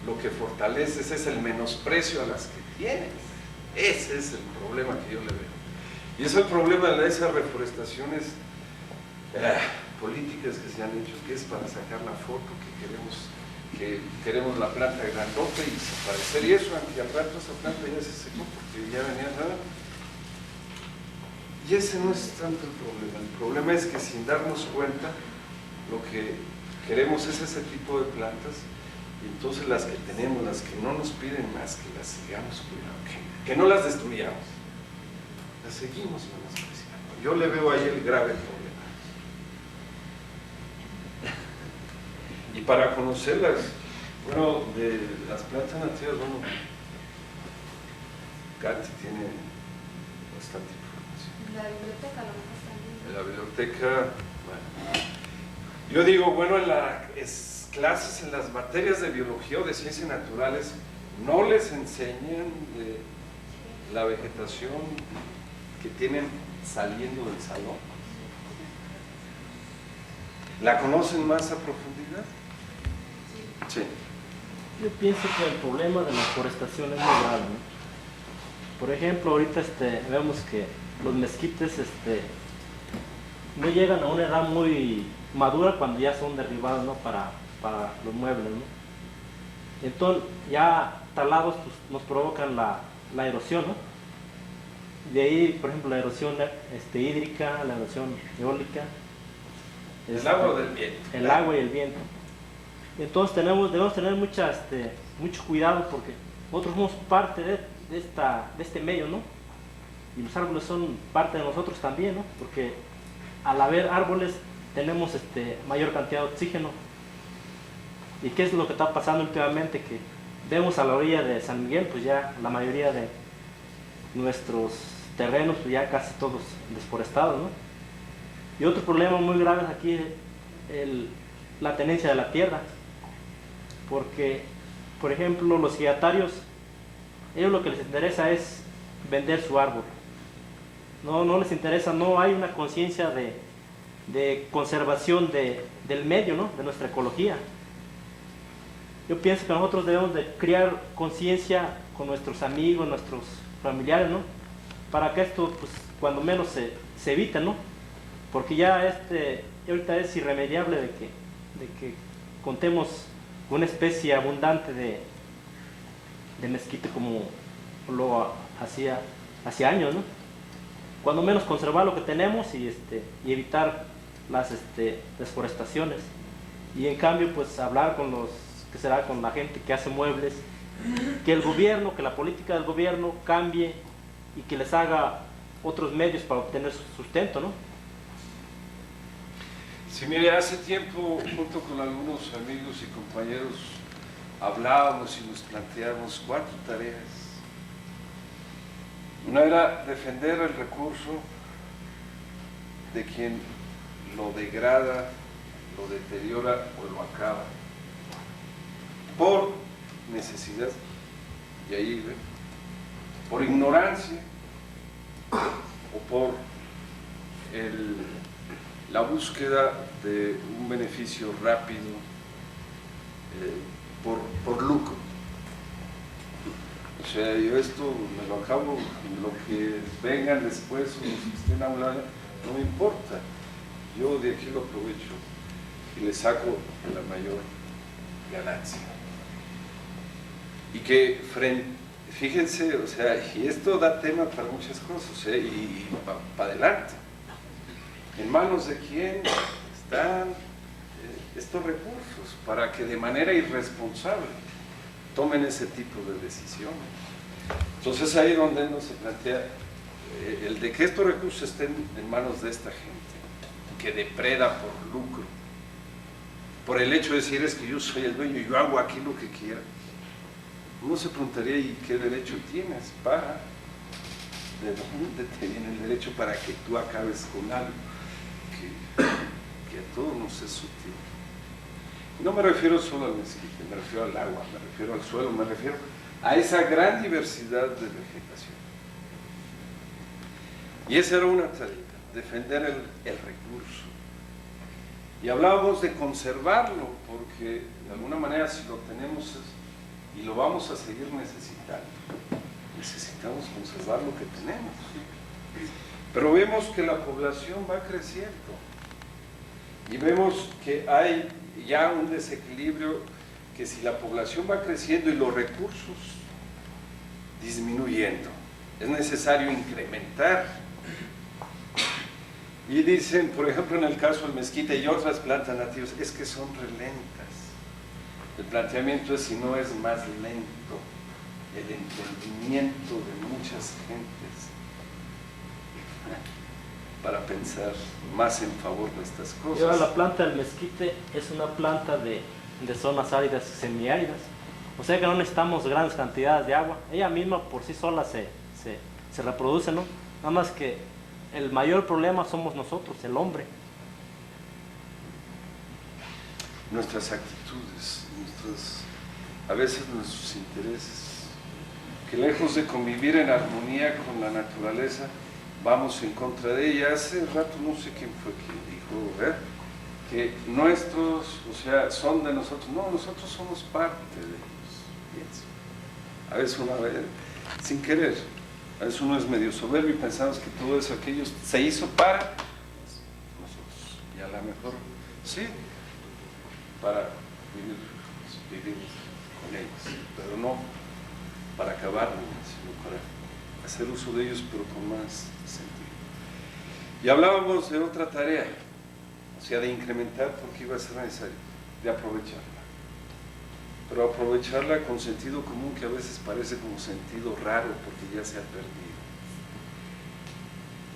lo que fortaleces es el menosprecio a las que tienes. Ese es el problema que yo le veo. Y es el problema de esas reforestaciones políticas que se han hecho, que es para sacar la foto que queremos la planta grandota y desaparecer, y eso, aunque al rato esa planta ya se secó porque ya venía nada. Y ese no es tanto el problema es que sin darnos cuenta lo que queremos es ese tipo de plantas, y entonces las que tenemos, las que no nos piden más, que las sigamos cuidando, que no las destruyamos, las seguimos menospreciando. Yo le veo ahí el grave problema. Y para conocerlas, bueno, de las plantas nativas, bueno, Katy tiene bastante información. La biblioteca, a lo mejor también. En la biblioteca, bueno, yo digo, bueno, en las clases, en las materias de biología o de ciencias naturales, no les enseñan de la vegetación que tienen saliendo del salón. ¿La conocen más a profundidad? Sí. Yo pienso que el problema de la forestación es muy grave, ¿no? Por ejemplo, ahorita vemos que los mezquites no llegan a una edad muy madura cuando ya son derribados, ¿no? para los muebles, ¿no? Entonces ya talados pues, nos provocan la erosión, ¿no? De ahí, por ejemplo, la erosión hídrica, la erosión eólica. El agua o del viento. El agua y el viento. Entonces debemos tener mucho cuidado porque nosotros somos parte de este medio, ¿no? Y los árboles son parte de nosotros también, ¿no? Porque al haber árboles tenemos mayor cantidad de oxígeno. ¿Y qué es lo que está pasando últimamente? Que vemos a la orilla de San Miguel, pues ya la mayoría de nuestros terrenos, pues ya casi todos desforestados, ¿no? Y otro problema muy grave es aquí la tenencia de la tierra. Porque, por ejemplo, los ejidatarios, ellos lo que les interesa es vender su árbol. No les interesa, no hay una conciencia de conservación del medio, ¿no? De nuestra ecología. Yo pienso que nosotros debemos de crear conciencia con nuestros amigos, nuestros familiares, ¿no? Para que esto, pues, cuando menos se evite, ¿no? Porque ya ahorita es irremediable de que contemos con una especie abundante de mezquite como lo hacía hace años, ¿no? Cuando menos conservar lo que tenemos y evitar las desforestaciones. Y en cambio, pues hablar con la gente que hace muebles, que el gobierno, que la política del gobierno cambie y que les haga otros medios para obtener su sustento, ¿no? Sí, mire, hace tiempo, junto con algunos amigos y compañeros, hablábamos y nos planteábamos 4 tareas. Una era defender el recurso de quien lo degrada, lo deteriora o lo acaba, por necesidad, y ahí ven, por ignorancia o por la búsqueda de un beneficio rápido, por lucro. O sea, yo esto me lo acabo, lo que vengan después o los que estén a un lado, no me importa. Yo de aquí lo aprovecho y le saco la mayor ganancia. Y que fíjense, o sea, y esto da tema para muchas cosas, o sea, y para adelante. ¿En manos de quién están estos recursos para que de manera irresponsable tomen ese tipo de decisiones? Entonces ahí donde uno se plantea el de que estos recursos estén en manos de esta gente que depreda por lucro, por el hecho de decir es que yo soy el dueño y yo hago aquí lo que quiera. Uno se preguntaría, ¿y qué derecho tienes para? ¿De dónde te viene el derecho para que tú acabes con algo que a todos nos es sutil? No me refiero solo al mezquite, me refiero al agua, me refiero al suelo, me refiero a esa gran diversidad de vegetación. Y esa era una tarea, defender el recurso. Y hablábamos de conservarlo, porque de alguna manera si lo tenemos y lo vamos a seguir necesitando, necesitamos conservar lo que tenemos. Pero vemos que la población va creciendo y vemos que hay ya un desequilibrio, que si la población va creciendo y los recursos disminuyendo, es necesario incrementar. Y dicen, por ejemplo, en el caso del mezquite y otras plantas nativas, es que son relentas. El planteamiento es si no es más lento el entendimiento de muchas gentes para pensar más en favor de estas Y ahora cosas. la planta del mezquite es una planta de zonas áridas y semiáridas. O sea que no necesitamos grandes cantidades de agua. Ella misma por sí sola se reproduce, ¿no? Nada más que el mayor problema somos nosotros, el hombre. Nuestras actitudes, a veces nuestros intereses, que lejos de convivir en armonía con la naturaleza, vamos en contra de ella. Hace rato no sé quién fue quien dijo, que nuestros, o sea, son de nosotros. No, nosotros somos parte de ellos. Pienso. A veces uno, sin querer, a veces uno es medio soberbio y pensamos que todo eso, aquello se hizo para nosotros. Y a lo mejor, sí, para vivir con ellos, pero no para acabar, sino para hacer uso de ellos, pero con más sentido. Y hablábamos de otra tarea, o sea, de incrementar porque iba a ser necesario, de aprovecharla. Pero aprovecharla con sentido común, que a veces parece como sentido raro porque ya se ha perdido.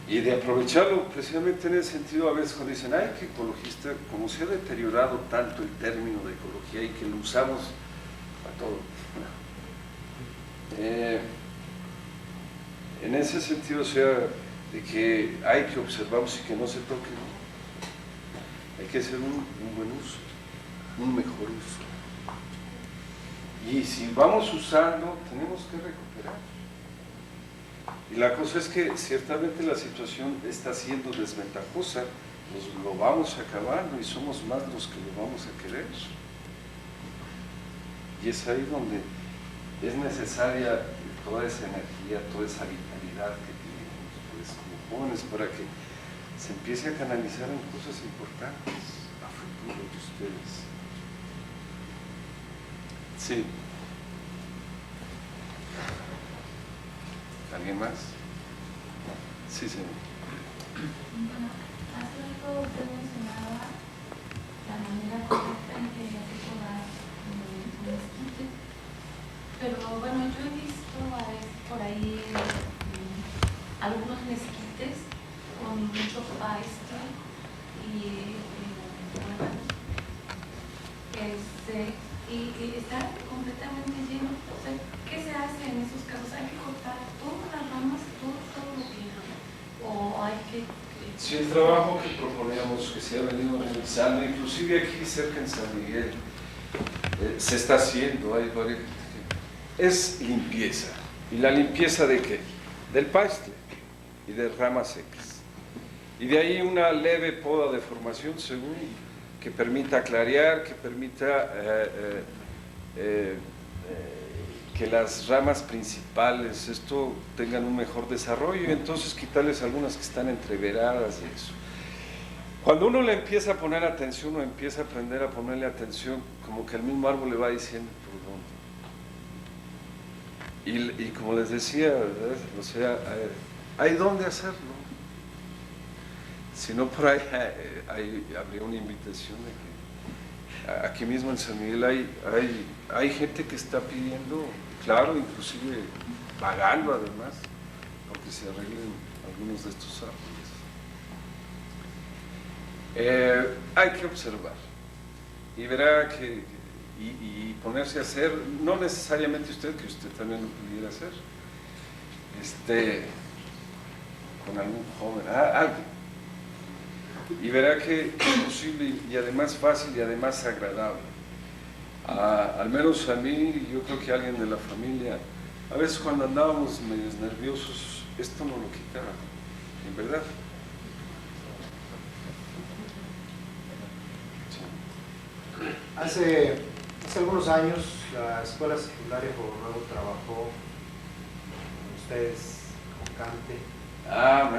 Y de aprovecharlo precisamente en ese sentido, a veces cuando dicen, ay, que ecologista, como se ha deteriorado tanto el término de ecología y que lo usamos a todo. En ese sentido, o sea, de que hay que observarlos y que no se toquen, ¿no? Hay que hacer un buen uso, un mejor uso. Y si vamos usando, tenemos que recuperar. Y la cosa es que ciertamente la situación está siendo desventajosa, pues lo vamos acabando y somos más los que lo vamos a querer. Y es ahí donde es necesaria toda esa energía, toda esa vitalidad que tenemos pues, como jóvenes para que se empiece a canalizar en cosas importantes a futuro de ustedes. Sí. ¿Alguien más? Sí, señor. Bueno, hace rato usted mencionaba la manera correcta en que hay que podar un mezquite, pero bueno, yo he visto a veces por ahí algunos mezquites con mucho pasto y y está completamente lleno. O sea, ¿qué se hace en esos casos? ¿Hay que cortar todas las ramas, todo lo que o hay que...? Sí, el trabajo que proponíamos, que se ha venido realizando, inclusive aquí cerca en San Miguel, se está haciendo, hay varias, es limpieza. ¿Y la limpieza de qué? Del paistle y de ramas secas. Y de ahí una leve poda de formación según que permita clarear, que permita que las ramas principales esto tengan un mejor desarrollo y entonces quitarles algunas que están entreveradas y eso. Cuando uno le empieza a poner atención o empieza a aprender a ponerle atención, como que el mismo árbol le va diciendo por dónde. Y como les decía, ¿verdad? O sea, hay dónde hacerlo. Si no, por ahí habría una invitación de que aquí mismo en San Miguel hay gente que está pidiendo, claro, inclusive pagando además, porque se arreglen algunos de estos árboles. Hay que observar y verá que y ponerse a hacer, no necesariamente usted, que usted también lo pudiera hacer, con algún joven, alguien. Y verá que es posible y además fácil y además agradable. Al menos a mí, yo creo que alguien de la familia, a veces cuando andábamos medios nerviosos, esto no lo quitaba, en verdad. Sí. Hace algunos años la escuela secundaria por luego trabajó con ustedes, con Cante.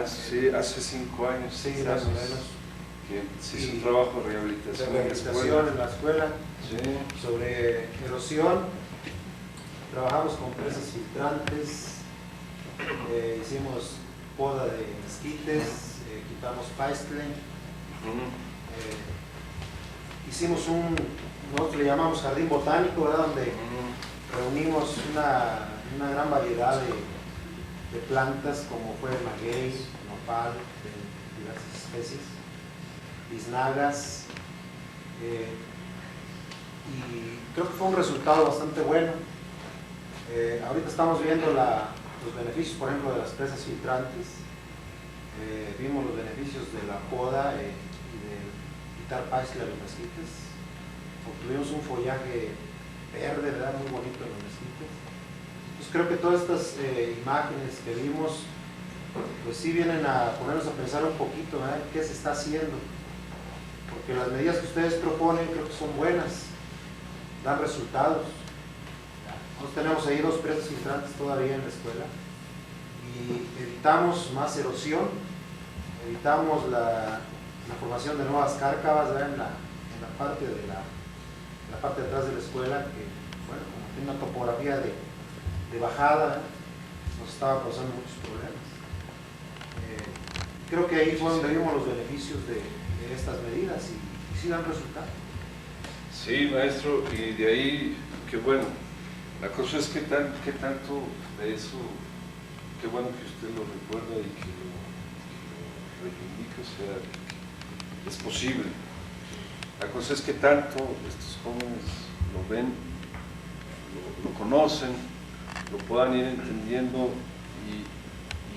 Sí, hace 5 años. Sí, más o menos. Que se hizo un trabajo de rehabilitación, en la escuela, sí. Sobre erosión. Trabajamos con presas filtrantes, hicimos poda de mezquites, quitamos paistle, hicimos nosotros le llamamos jardín botánico, ¿verdad? Donde reunimos una gran variedad de plantas como fue maguey, nopal, de diversas especies, biznagas, y creo que fue un resultado bastante bueno. Ahorita estamos viendo los beneficios, por ejemplo, de las presas filtrantes. Vimos los beneficios de la poda y de quitar paistle a los mezquites. Obtuvimos un follaje verde, ¿verdad? Muy bonito en los mezquites. Pues creo que todas estas imágenes que vimos, pues sí vienen a ponernos a pensar un poquito, ¿verdad? ¿Qué se está haciendo? Porque las medidas que ustedes proponen creo que son buenas, dan resultados. Nosotros tenemos ahí 2 presas filtrantes todavía en la escuela y evitamos más erosión, evitamos la formación de nuevas cárcavas, ¿verdad? en la parte de la parte de atrás de la escuela, que bueno, como tiene una topografía de bajada, nos estaba causando muchos problemas. Creo que ahí fue donde vimos los beneficios de estas medidas y sí dan resultado. Sí, maestro, y de ahí, qué bueno. La cosa es qué tanto de eso, qué bueno que usted lo recuerda y que lo reivindica, o sea, que es posible. La cosa es que tanto estos jóvenes lo ven, lo conocen, lo puedan ir entendiendo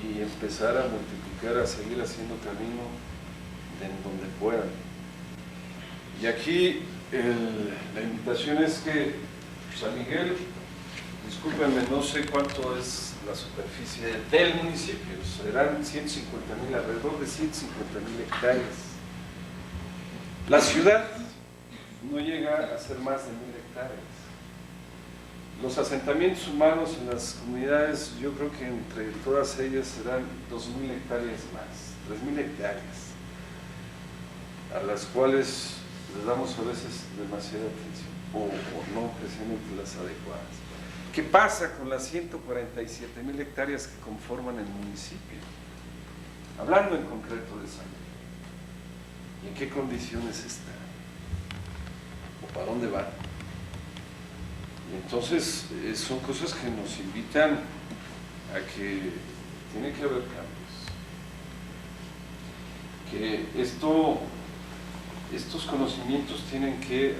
y empezar a multiplicar, a seguir haciendo camino en donde puedan. Y aquí la invitación es que San Miguel, discúlpenme, no sé cuánto es la superficie del municipio, serán 150,000, alrededor de 150,000 hectáreas. La ciudad no llega a ser más de 1,000 hectáreas. Los asentamientos humanos en las comunidades, yo creo que entre todas ellas serán 2,000 hectáreas más, 3,000 hectáreas, a las cuales les damos a veces demasiada atención o no precisamente las adecuadas. ¿Qué pasa con las 147,000 hectáreas que conforman el municipio? Hablando en concreto de San Miguel, ¿y en qué condiciones están? ¿O para dónde van? Y entonces son cosas que nos invitan a que tiene que haber cambios, que estos conocimientos tienen que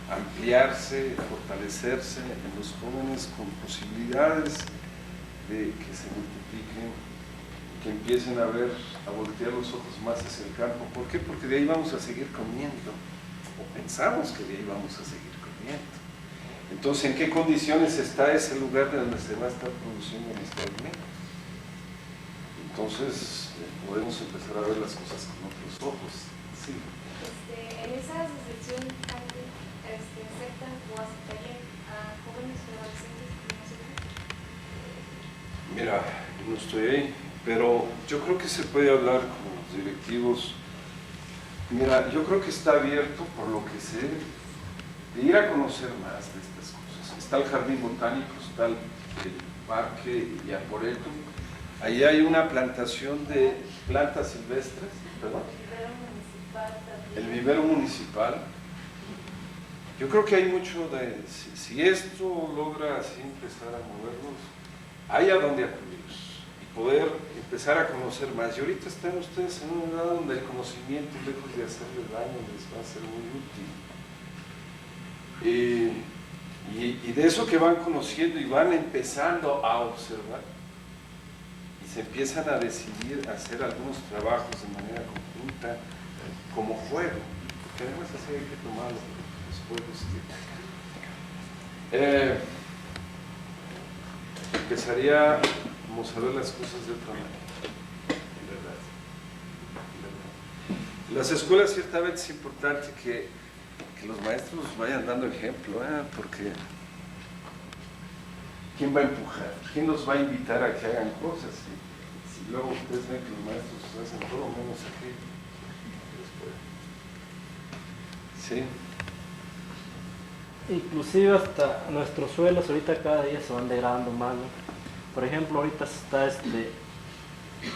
ampliarse, fortalecerse en los jóvenes con posibilidades de que se multipliquen, que empiecen a ver, a voltear los ojos más hacia el campo. ¿Por qué? Porque de ahí vamos a seguir comiendo, o pensamos que de ahí vamos a seguir comiendo. Entonces, ¿en qué condiciones está ese lugar de donde se va a estar produciendo nuestro alimento? Entonces, podemos empezar a ver las cosas con otros ojos. Sí. En esa asociación aceptan o aceptarían a jóvenes o adolescentes como Mira, no estoy ahí, pero yo creo que se puede hablar con los directivos. Mira, yo creo que está abierto, por lo que sé, de ir a conocer más de estas cosas. Está el jardín botánico, está el parque Yaporeto. Ahí hay una plantación de plantas silvestres, ¿perdón? El vivero municipal. Yo creo que hay mucho de, si esto logra así empezar a movernos, hay a dónde acudir y poder empezar a conocer más. Y ahorita están ustedes en un lugar donde el conocimiento, lejos de hacerles daño, les va a ser muy útil. Y de eso que van conociendo y van empezando a observar, y se empiezan a decidir a hacer algunos trabajos de manera conjunta, como juego, porque además así hay que tomar los juegos. Empezaríamos a ver las cosas de otra manera, en verdad. Las escuelas ciertamente es importante que los maestros vayan dando ejemplo, porque ¿quién va a empujar? ¿Quién los va a invitar a que hagan cosas? Si luego ustedes ven que los maestros hacen todo menos aquello. Sí. Inclusive hasta nuestros suelos ahorita cada día se van degradando más, ¿no? Por ejemplo, ahorita se está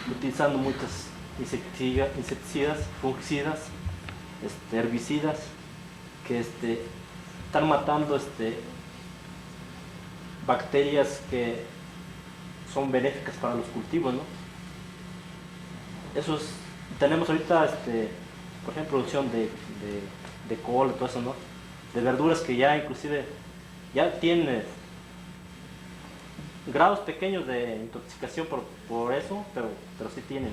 utilizando muchos insecticidas, fungicidas, herbicidas que están matando bacterias que son benéficas para los cultivos, ¿no? Tenemos ahorita, por ejemplo, producción de col, todo eso, ¿no? De verduras que ya inclusive ya tienen grados pequeños de intoxicación por eso, pero sí tienen.